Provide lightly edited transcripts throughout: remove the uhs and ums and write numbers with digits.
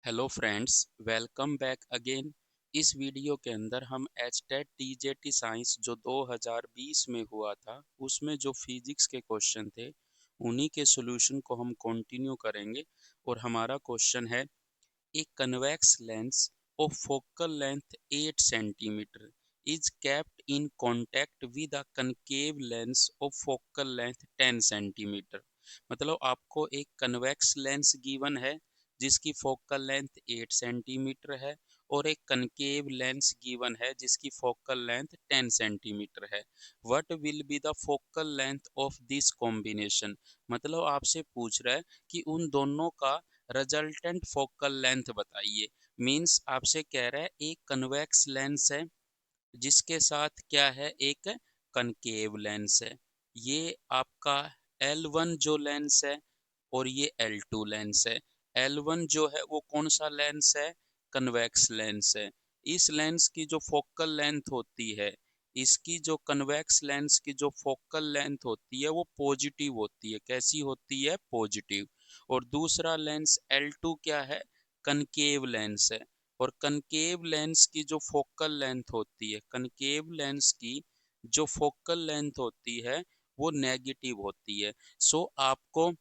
Hello friends, welcome back again. इस video के अंदर हम एचटेट टीजेटी साइंस जो 2020 में हुआ था उसमें जो फिजिक्स के क्वेश्चन थे उन्हीं के सॉल्यूशन को हम कंटिन्यू करेंगे। और हमारा क्वेश्चन है, A convex lens of focal length 8 centimeter is kept in contact with a concave lens of focal length 10 centimeter। मतलब आपको एक कन्वेक्स लेंस गिवन है जिसकी फोकल लेंथ 8 सेंटीमीटर है और एक कनकेव लेंस गिवन है जिसकी फोकल लेंथ 10 सेंटीमीटर है। What will be the focal length of this combination. मतलब आपसे पूछ रहा है कि उन दोनों का रिजल्टेंट फोकल लेंथ बताइए। मीन्स आपसे कह रहा है एक कन्वेक्स लेंस है जिसके साथ क्या है, एक कनकेव लेंस है। ये आपका L1 जो लेंस है और ये L2 लेंस है। L1 जो है वो कौन सा लेंस है, कन्वेक्स लेंस है। इस लेंस की जो फोकल लेंथ होती है, इसकी जो कन्वेक्स लेंस की जो फोकल लेंथ होती है वो पॉजिटिव होती है। कैसी होती है, पॉजिटिव। और दूसरा लेंस L2 क्या है, कनकेव लेंस है। और कनकेव लेंस की जो फोकल लेंथ होती है, कनकेव लेंस की जो फोकल लेंथ होती है वो नेगेटिव होती है। सो आपको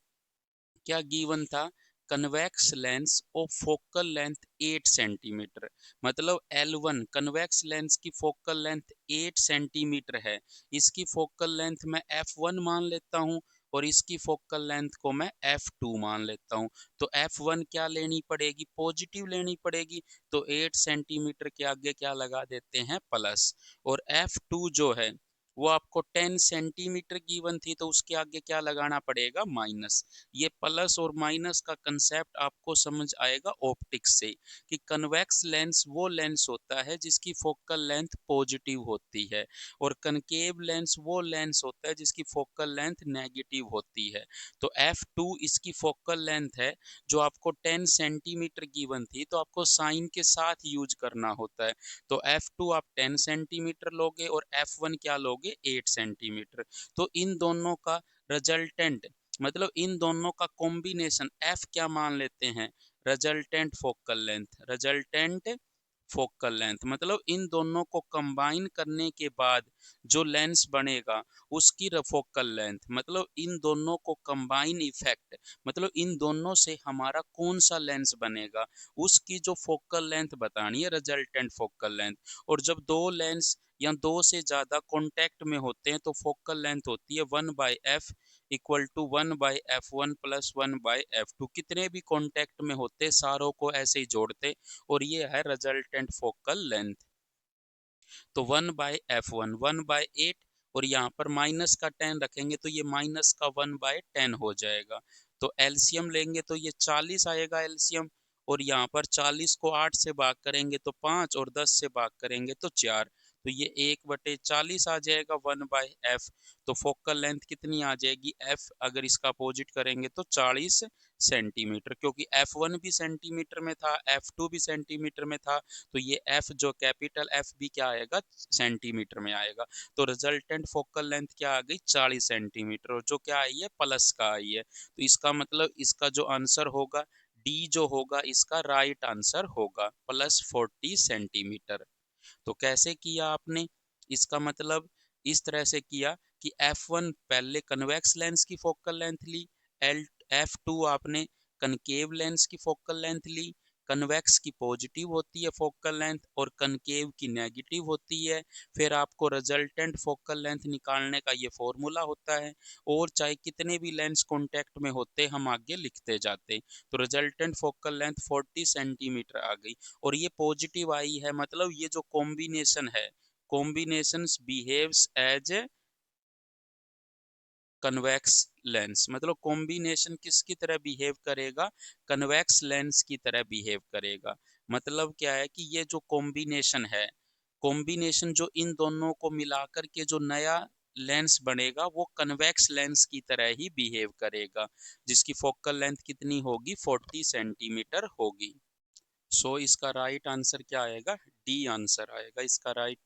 क्या गिवन था, convex lens of focal length 8 centimetre. मतलब L1 कन्वेक्स लेंस की फोकल लेंथ 8 सेंटीमीटर है। इसकी फोकल लेंथ मैं f1 मान लेता हूँ और इसकी फोकल लेंथ को मैं f2 मान लेता हूँ। तो f1 क्या लेनी पड़ेगी, पॉजिटिव लेनी पड़ेगी। तो 8 सेंटीमीटर के आगे क्या लगा देते हैं, प्लस। और f2 जो है वो आपको 10 सेंटीमीटर गिवन थी तो उसके आगे क्या लगाना पड़ेगा, माइनस। ये प्लस और माइनस का कंसेप्ट आपको समझ आएगा ऑप्टिक्स से, कि कन्वेक्स लेंस वो लेंस होता है जिसकी फोकल लेंथ पॉजिटिव होती है और कनकेव लेंस वो लेंस होता है जिसकी फोकल लेंथ नेगेटिव होती है। तो f2 इसकी फोकल लेंथ है जो आपको 10 सेंटीमीटर गिवन थी, तो आपको साइन के साथ यूज करना होता है। तो f2 आप 10 सेंटीमीटर लोगे और f1 क्या लोगे, 8 सेंटीमीटर। तो इन दोनों का रिजल्टेंट, मतलब इन दोनों का कॉम्बिनेशन f क्या मान लेते हैं, resultant focal length. Resultant focal length मतलब इन दोनों को कंबाइन करने के बाद जो लेंस बनेगा उसकी फोकल लेंथ। मतलब इन दोनों को कंबाइन इफेक्ट, मतलब इन दोनों से हमारा कौन सा लेंस बनेगा उसकी जो फोकल लेंथ बतानी है, रिजल्टेंट फोकल लेंथ। और जब दो लेंस या दो से ज्यादा कांटेक्ट में होते हैं तो फोकल लेंथ होती है 1/f equal to 1/f1 plus 1/f2। कितने भी कांटेक्ट में होते सारों को ऐसे ही जोड़ते और ये है रिजल्टेंट फोकल लेंथ। तो 1/f1 1/8 और यहाँ पर माइनस का 10 रखेंगे तो ये माइनस का 1/10 हो जाएगा। तो एलसीएम लेंगे तो ये 40 आएगा एलसीएम। और यहाँ पर 40 को 8 से भाग करेंगे तो 5 और 10 से भाग करेंगे तो 4। तो ये 1/40 आ जाएगा 1/f। तो फोकल लेंथ कितनी आ जाएगी, f अगर इसका अपोजिट करेंगे तो 40 सेंटीमीटर, क्योंकि f1 भी सेंटीमीटर में था, f2 भी सेंटीमीटर में था। तो ये f जो कैपिटल F भी क्या आएगा, सेंटीमीटर में आएगा। तो रिजल्टेंट फोकल लेंथ क्या आ गई, 40 सेंटीमीटर, और जो क्या आई है, प्लस का आई है। तो इसका मतलब इसका जो आंसर होगा डी जो होगा इसका राइट आंसर होगा, +40 सेंटीमीटर। तो कैसे किया आपने, इसका मतलब इस तरह से किया कि f1 पहले कन्वेक्स लेंस की फोकल लेंथ ली, एल f2 आपने कनकेव लेंस की फोकल लेंथ ली। कन्वेक्स की पॉजिटिव होती है फोकल लेंथ और कनकेव की नेगेटिव होती है। फिर आपको रिजल्टेंट फोकल लेंथ निकालने का ये फॉर्मूला होता है। और चाहे कितने भी लेंस कांटेक्ट में होते हम आगे लिखते जाते। तो रिजल्टेंट फोकल लेंथ 40 सेंटीमीटर आ गई और ये पॉजिटिव आई है। मतलब ये जो कॉम्बिनेशन है, combinations behaves as convex lens. मतलब कॉम्बिनेशन किसकी तरह बिहेव करेगा, कन्वेक्स लेंस की तरह बिहेव करेगा। मतलब क्या है कि ये जो कॉम्बिनेशन है, कॉम्बिनेशन जो इन दोनों को मिलाकर के जो नया लेंस बनेगा वो कन्वेक्स लेंस की तरह ही बिहेव करेगा, जिसकी फोकल लेंथ कितनी होगी, 40 सेंटीमीटर होगी। सो इसका राइट आंसर क्या आएगा, डी आंसर आएगा इसका राइट।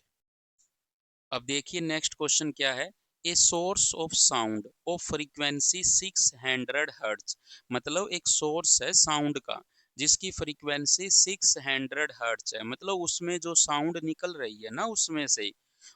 अब देखिए नेक्स्ट क्वेश्चन क्या है, a source of sound of frequency 600 hertz. मतलब एक सोर्स है साउंड का जिसकी फ्रीक्वेंसी 600 हर्ट्ज है। मतलब उसमें जो साउंड निकल रही है ना, उसमें से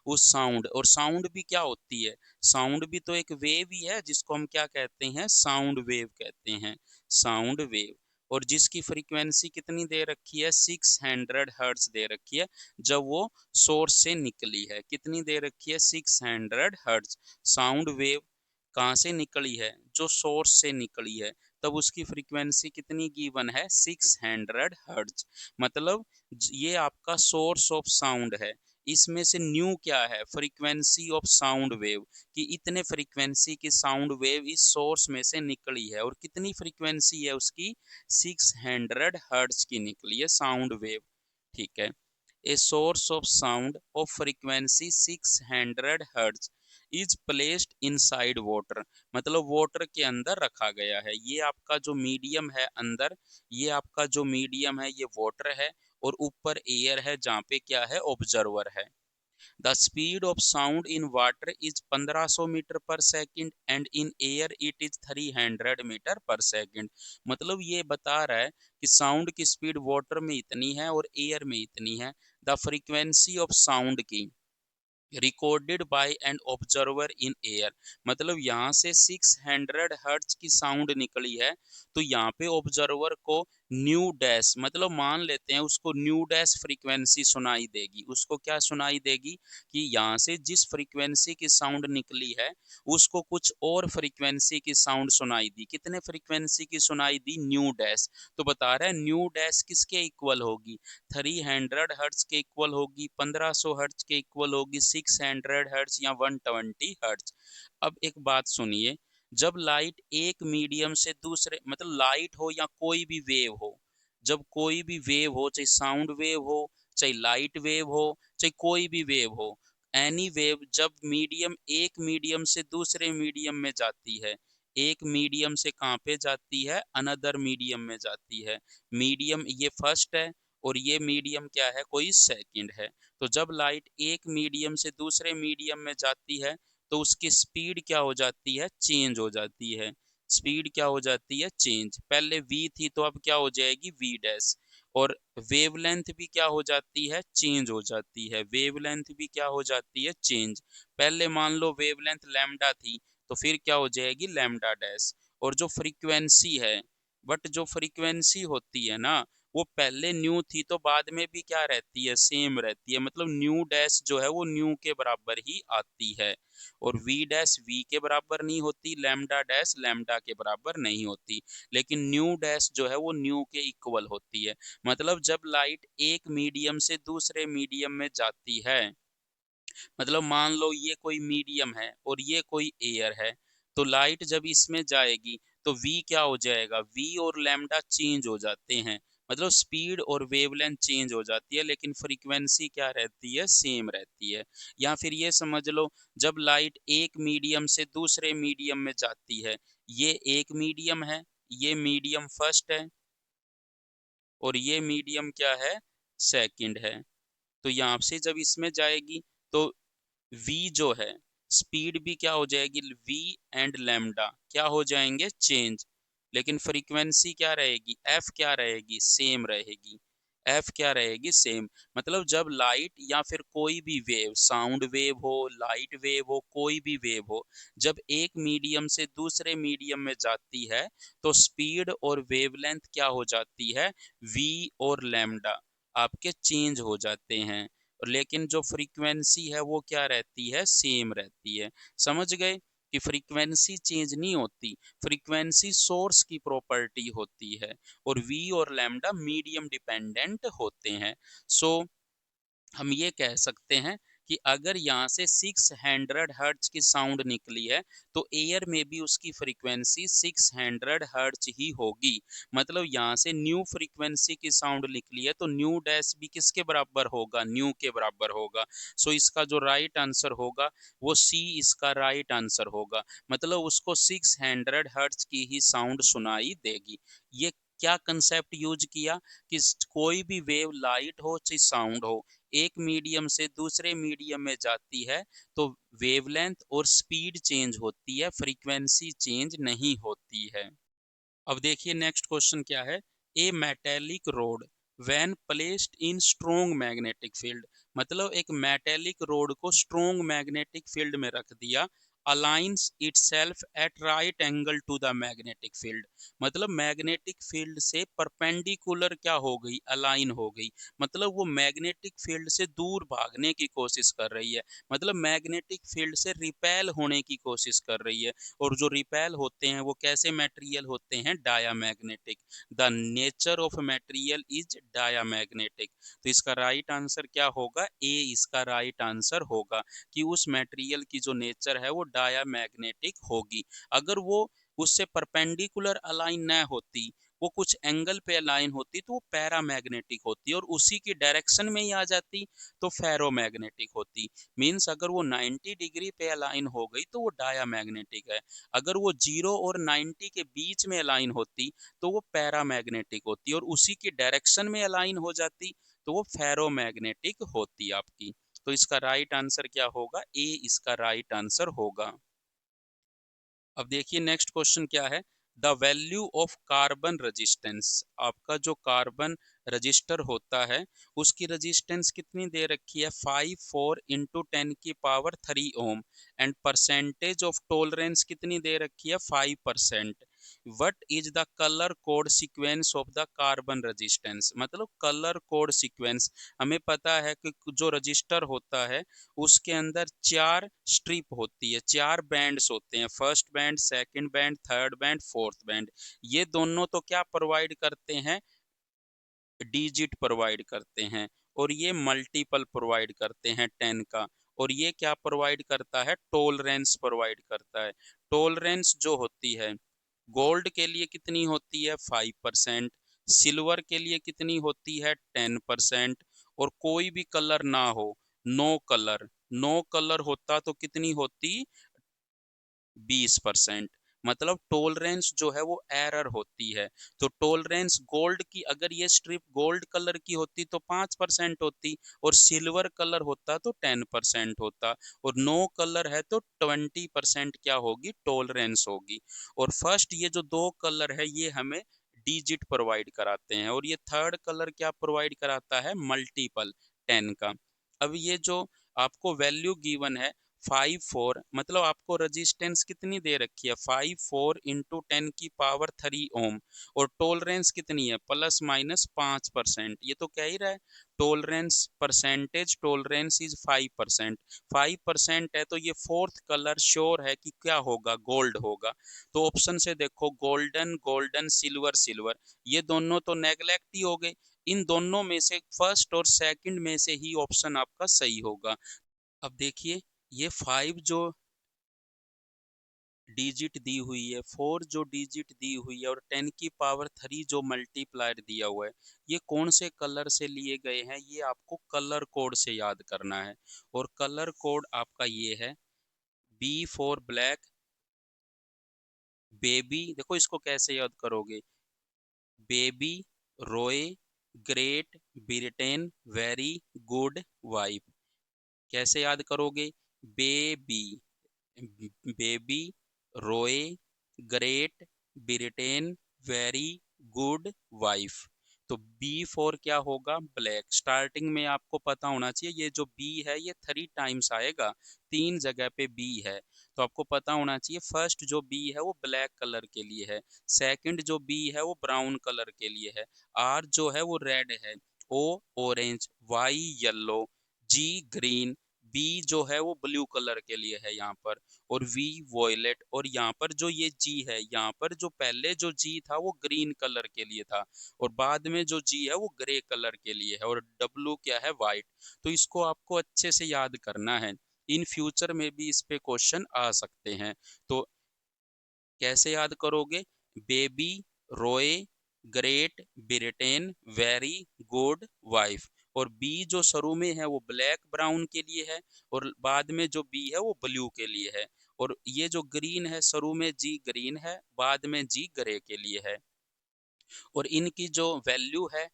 उस साउंड, और साउंड भी क्या होती है, साउंड भी तो एक वेव ही है, जिसको हम क्या कहते हैं, साउंड वेव कहते हैं, साउंड वेव। और जिसकी फ्रीक्वेंसी कितनी दे रखी है, 600 हर्ट्ज दे रखी है, जब वो सोर्स से निकली है। कितनी दे रखी है, 600 हर्ट्ज। साउंड वेव कहाँ से निकली है, जो सोर्स से निकली है, तब उसकी फ्रीक्वेंसी कितनी गिवन है, 600 हर्ट्ज। मतलब ये आपका सोर्स ऑफ साउंड है। इसमें से न्यू क्या है, फ्रीक्वेंसी ऑफ साउंड वेव, कि इतने फ्रीक्वेंसी की साउंड वेव इस सोर्स में से निकली है, और कितनी फ्रीक्वेंसी है उसकी, 600 हर्ट्ज की निकली है साउंड वेव। ठीक है। A source of sound of frequency 600 hertz is placed inside water. मतलब वाटर के अंदर रखा गया है। ये आपका जो मीडियम है अंदर, ये आपका जो मीडियम है, ये वाटर है, और ऊपर एयर है, जहाँ पे क्या है, ऑब्जर्वर है। The speed of sound in water is 1500 metre per second and in air it is 300 metre per second. मतलब ये बता रहा है कि साउंड की स्पीड वाटर में इतनी है और एयर में इतनी है। द फ्रीक्वेंसी ऑफ साउंड की recorded by an observer in air. मतलब यहाँ से 600 हर्ट्ज की साउंड निकली है, तो यहाँ पे ऑब्जर्वर को न्यू डैश, मतलब मान लेते हैं उसको न्यू डैश फ्रीक्वेंसी सुनाई देगी। उसको क्या सुनाई देगी, कि यहाँ से जिस फ्रीक्वेंसी की साउंड निकली है, उसको कुछ और फ्रीक्वेंसी की साउंड सुनाई दी। कितने फ्रीक्वेंसी की सुनाई दी, न्यू डैश। तो बता रहा है न्यू डैश किसके इक्वल होगी, 300 हर्ट्ज के इक्वल होगी, 1500 हर्ट्ज के इक्वल होगी, 600 हर्ट्ज या 120 हर्ट्ज। अब एक बात सुनिए, जब लाइट एक मीडियम से दूसरे, मतलब लाइट हो या कोई भी वेव हो, जब कोई भी वेव हो, चाहे साउंड वेव हो, चाहे लाइट वेव हो, चाहे कोई भी वेव हो, एनी वेव, जब मीडियम एक मीडियम से दूसरे मीडियम में जाती है, एक मीडियम से कहाँ पे जाती है, अनदर मीडियम में जाती है। मीडियम ये फर्स्ट है, और ये मीडियम क्या है, कोई सेकंड है। तो जब लाइट एक मीडियम से दूसरे मीडियम में जाती है, तो उसकी स्पीड क्या हो जाती है, चेंज हो जाती है। स्पीड क्या हो जाती है, चेंज। पहले v थी, तो अब क्या हो जाएगी, v डैश। और वेवलेंथ भी क्या हो जाती है, चेंज हो जाती है। वेवलेंथ भी क्या हो जाती है, चेंज। पहले मान लो वेवलेंथ लैम्डा थी, तो फिर क्या हो जाएगी, लैम्डा डैश। और जो फ्रीक्वेंसी है, बट जो फ्रीक्वेंसी होती है ना, वो पहले न्यू थी, तो बाद में भी क्या रहती है, सेम रहती है। मतलब न्यू डैश जो है वो न्यू के बराबर ही आती है, और वी डैश वी के बराबर नहीं होती, लैम्डा डैश लैम्डा के बराबर नहीं होती। लेकिन न्यू डैश जो है वो न्यू के इक्वल होती है। मतलब जब लाइट एक मीडियम से दूसरे मीडियम में जाती है, मतलब मान लो ये कोई मीडियम है और ये कोई एयर है, तो लाइट जब इसमें जाएगी, तो v क्या हो जाएगा, v और लैम्डा चेंज हो जाते हैं। मतलब स्पीड और वेवलेंथ चेंज हो जाती है, लेकिन फ्रीक्वेंसी क्या रहती है, सेम रहती है। या फिर ये समझ लो, जब लाइट एक मीडियम से दूसरे मीडियम में जाती है, ये एक मीडियम है, ये मीडियम फर्स्ट है, और ये मीडियम क्या है, सेकंड है। तो यहाँ से जब इसमें जाएगी, तो v जो है, स्पीड भी क्या हो जाएगी, v एंड लैम्डा क्या हो जाएंगे, चेंज। लेकिन फ्रीक्वेंसी क्या रहेगी, f क्या रहेगी, सेम रहेगी। f क्या रहेगी, सेम। मतलब जब लाइट या फिर कोई भी वेव, साउंड वेव हो, लाइट वेव हो, कोई भी वेव हो, जब एक मीडियम से दूसरे मीडियम में जाती है, तो स्पीड और वेवलेंथ क्या हो जाती है, v और लैम्डा आपके चेंज हो जाते हैं। लेकिन जो फ्रीक्वेंसी है वो क्या रहती है, सेम रहती है। समझ गए कि फ्रीक्वेंसी चेंज नहीं होती, फ्रीक्वेंसी सोर्स की प्रॉपर्टी होती है, और v और लैम्डा मीडियम डिपेंडेंट होते हैं। सो हम ये कह सकते हैं कि अगर यहाँ से 600 हर्ट्ज की साउंड निकली है, तो एयर में भी उसकी फ्रीक्वेंसी 600 हर्ट्ज ही होगी। मतलब यहाँ से न्यू फ्रीक्वेंसी की साउंड निकली है, तो न्यू डैश भी किसके बराबर होगा, न्यू के बराबर होगा। सो इसका जो राइट आंसर होगा वो सी इसका राइट आंसर होगा। मतलब उसको 600 हर्ट्ज की ही साउंड सुनाई देगी। ये क्या कंसेप्ट यूज किया, कि कोई भी वेव, लाइट हो चाहे साउंड हो, एक मीडियम से दूसरे मीडियम में जाती है, तो वेवलेंथ और स्पीड चेंज होती है, फ्रीक्वेंसी चेंज नहीं होती है। अब देखिए नेक्स्ट क्वेश्चन क्या है, a metallic rod when placed in strong magnetic field, मतलब एक मेटेलिक रोड को स्ट्रोंग मैग्नेटिक फील्ड में रख दिया, aligns itself at right angle to the magnetic field, मतलब मैग्नेटिक फील्ड से परपेंडिकुलर क्या हो गई, अलाइन हो गई, मतलब वो मैग्नेटिक फील्ड से दूर भागने की कोशिश कर रही है, मतलब मैग्नेटिक फील्ड से रिपेल होने की कोशिश कर रही है। और जो रिपेल होते हैं वो कैसे मटेरियल होते हैं, diamagnetic. The nature of material is diamagnetic. तो इसका राइट आंसर क्या होगा, ए इसका राइट आंसर होगा कि उस मटेरियल की जो नेचर है वो डायामैग्नेटिक होगी। अगर वो उससे परपेंडिकुलर अलाइन न होती, वो कुछ एंगल पे अलाइन होती, तो वो पैरामैग्नेटिक होती, और उसी की डायरेक्शन में ही आ जाती तो फेरोमैग्नेटिक होती। मीन्स अगर वो 90 डिग्री पे अलाइन हो गई तो वो डायामैग्नेटिक है, अगर वो 0 और 90 के बीच में अलाइन होती तो वो पैरामैग्नेटिक होती, और उसी की डायरेक्शन में अलाइन हो जाती तो वो फेरोमैग्नेटिक होती आपकी। तो इसका राइट आंसर क्या होगा, ए इसका राइट आंसर होगा। अब देखिए नेक्स्ट क्वेश्चन क्या है, the value of carbon resistance, आपका जो कार्बन रजिस्टर होता है उसकी रेजिस्टेंस कितनी दे रखी है, 5 4 into 10⁻³ ohm, and percentage of tolerance कितनी दे रखी है, 5%। What is the colour code sequence of the carbon resistance, मतलब कलर कोड सीक्वेंस, हमें पता है कि जो रजिस्टर होता है उसके अंदर 4 स्ट्रिप होती है, 4 बैंड्स होते हैं, first band, second band, third band, fourth band. ये दोनों तो क्या प्रोवाइड करते हैं, डिजिट प्रोवाइड करते हैं, और ये मल्टीपल प्रोवाइड करते हैं 10 का, और ये क्या प्रोवाइड करता है, टॉलरेंस प्रोवाइड करता है। टॉलरेंस जो होती है गोल्ड के लिए कितनी होती है, 5%, सिल्वर के लिए कितनी होती है, 10%, और कोई भी कलर ना हो, नो कलर, नो कलर होता तो कितनी होती, 20%। मतलब टॉलरेंस जो है वो एरर होती है। तो टॉलरेंस गोल्ड की, अगर ये स्ट्रिप गोल्ड कलर की होती तो 5% होती, और सिल्वर कलर होता तो 10% होता, और नो कलर है तो 20% क्या होगी, टॉलरेंस होगी। और फर्स्ट ये जो दो कलर है ये हमें डिजिट प्रोवाइड कराते हैं, और ये थर्ड कलर क्या प्रोवाइड कराता है, मल्टीपल 10 का। अब ये जो आपको वैल्यू गिवन है 5 4, मतलब आपको रेजिस्टेंस कितनी दे रखी है, 5 4 इंटू 10⁻³ ओम, और टॉलरेंस कितनी है, ±5%। ये तो कह ही रहा है टॉलरेंस, परसेंटेज टॉलरेंस इज 5%, 5% है तो ये फोर्थ कलर श्योर है कि क्या होगा, गोल्ड होगा। तो ऑप्शन से देखो, गोल्डन गोल्डन, सिल्वर सिल्वर, ये दोनों तो नेग्लेक्ट ही हो गए, इन दोनों में से फर्स्ट और सेकंड में से ही ऑप्शन आपका सही होगा। अब देखिए ये 5 जो डिजिट दी हुई है, 4 जो डिजिट दी हुई है, और 10⁻³ जो मल्टीप्लायर दिया हुआ है, ये कौन से कलर से लिए गए हैं, ये आपको कलर कोड से याद करना है। और कलर कोड आपका ये है, बी फॉर ब्लैक, बेबी, देखो इसको कैसे याद करोगे, बेबी, रोए, great Britain, very good wife. कैसे याद करोगे, बेबी, बेबी, रोए, great Britain, very good wife. तो बी फॉर क्या होगा, ब्लैक। स्टार्टिंग में आपको पता होना चाहिए ये जो बी है ये 3 टाइम्स आएगा, 3 जगह पे बी है, तो आपको पता होना चाहिए फर्स्ट जो बी है वो ब्लैक कलर के लिए है, सेकंड जो बी है वो ब्राउन कलर के लिए है, आर जो है वो रेड है, ओ ऑरेंज, वाई येलो, जी ग्रीन, बी जो है वो ब्लू कलर के लिए है यहाँ पर, और वी वॉयलेट, और यहाँ पर जो ये जी है, यहाँ पर जो पहले जो जी था वो ग्रीन कलर के लिए था, और बाद में जो जी है वो ग्रे कलर के लिए है, और डब्लू क्या है, वाइट। तो इसको आपको अच्छे से याद करना है, इन फ्यूचर में भी इस पे क्वेश्चन आ सकते हैं। तो कैसे याद करोगे, बेबी, रोए, great Britain, very good wife, और बी जो शुरू में है वो ब्लैक ब्राउन के लिए है, और बाद में जो बी है वो ब्लू के लिए है, और ये जो ग्रीन है शुरू में जी ग्रीन है, बाद में जी ग्रे के लिए है। और इनकी जो वैल्यू है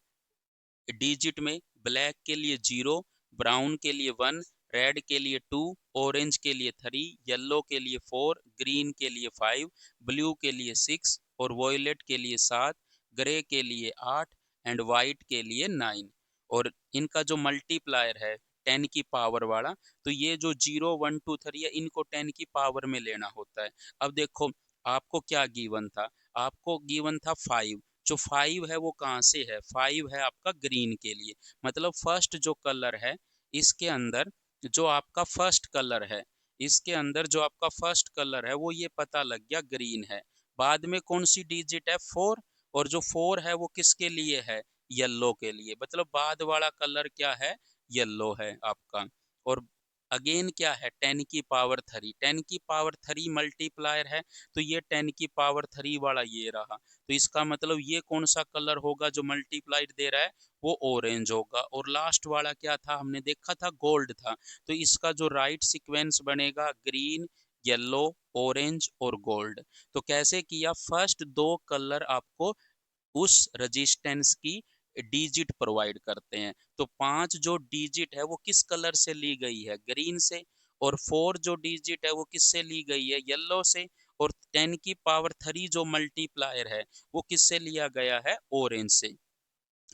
डिजिट में, ब्लैक के लिए 0, ब्राउन के लिए 1, रेड के लिए 2, ऑरेंज के लिए 3, येलो के लिए 4, ग्रीन के लिए 5, ब्लू के लिए 6, और वॉयलेट के लिए 7, ग्रे के लिए 8 एंड वाइट के लिए 9। और इनका जो मल्टीप्लायर है 10 की पावर वाला, तो ये जो 0 1 2 3 है इनको 10 की पावर में लेना होता है। अब देखो आपको क्या गिवन था, आपको गिवन था 5। जो 5 है वो कहाँ से है, 5 है आपका ग्रीन के लिए। मतलब फर्स्ट जो कलर है इसके अंदर, जो आपका फर्स्ट कलर है इसके अंदर जो आपका फर्स्ट कलर है वो ये पता लग गया ग्रीन है। बाद में कौन सी डिजिट है, 4। और जो 4 है वो किसके लिए है, येलो के लिए। मतलब बाद वाला कलर क्या है, येलो है आपका। और अगेन क्या है, 10 की पावर 3, 10 की पावर 3 मल्टीप्लायर है, तो ये 10 की पावर 3 वाला ये रहा। तो इसका मतलब ये कौन सा कलर होगा जो मल्टीप्लाइड दे रहा है, वो ऑरेंज होगा। और लास्ट वाला क्या था, हमने देखा था गोल्ड था। तो इसका जो राइट सीक्वेंस बनेगा ग्रीन, येलो, ऑरेंज और गोल्ड। तो कैसे किया, फर्स्ट दो कलर आपको उस रेजिस्टेंस की डिजिट प्रोवाइड करते हैं। तो 5 जो डिजिट है वो किस कलर से ली गई है, ग्रीन से। और 4 जो डिजिट है वो किससे ली गई है, येलो से। और 10 की पावर 3 जो मल्टीप्लायर है वो किससे लिया गया है, ऑरेंज से।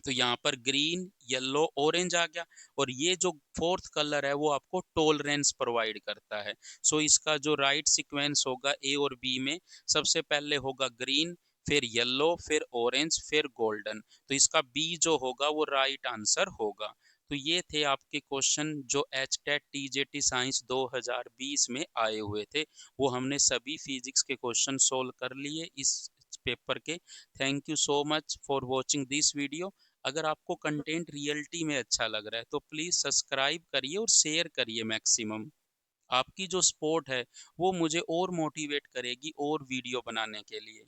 तो यहाँ पर ग्रीन, येलो, ऑरेंज आ गया। और ये जो फोर्थ कलर है वो आपको टॉलरेंस प्रोवाइड करता है। सो इसका जो राइट सीक्वेंस होगा ए और बी में, सबसे पहले होगा ग्रीन, फिर येलो, फिर ऑरेंज, फिर गोल्डन। तो इसका बी जो होगा वो राइट आंसर होगा। तो ये थे आपके क्वेश्चन जो एच टेट टीजेटी साइंस 2020 में आए हुए थे। वो हमने सभी फिजिक्स के क्वेश्चन सोल्व कर लिए इस पेपर के। Thank you so much for watching this video. अगर आपको कंटेंट रियलिटी में अच्छा लग रहा है तो प्लीज़ सब्सक्राइब करिए और शेयर करिए मैक्सिमम। आपकी जो सपोर्ट है वो मुझे और मोटिवेट करेगी और वीडियो बनाने के लिए।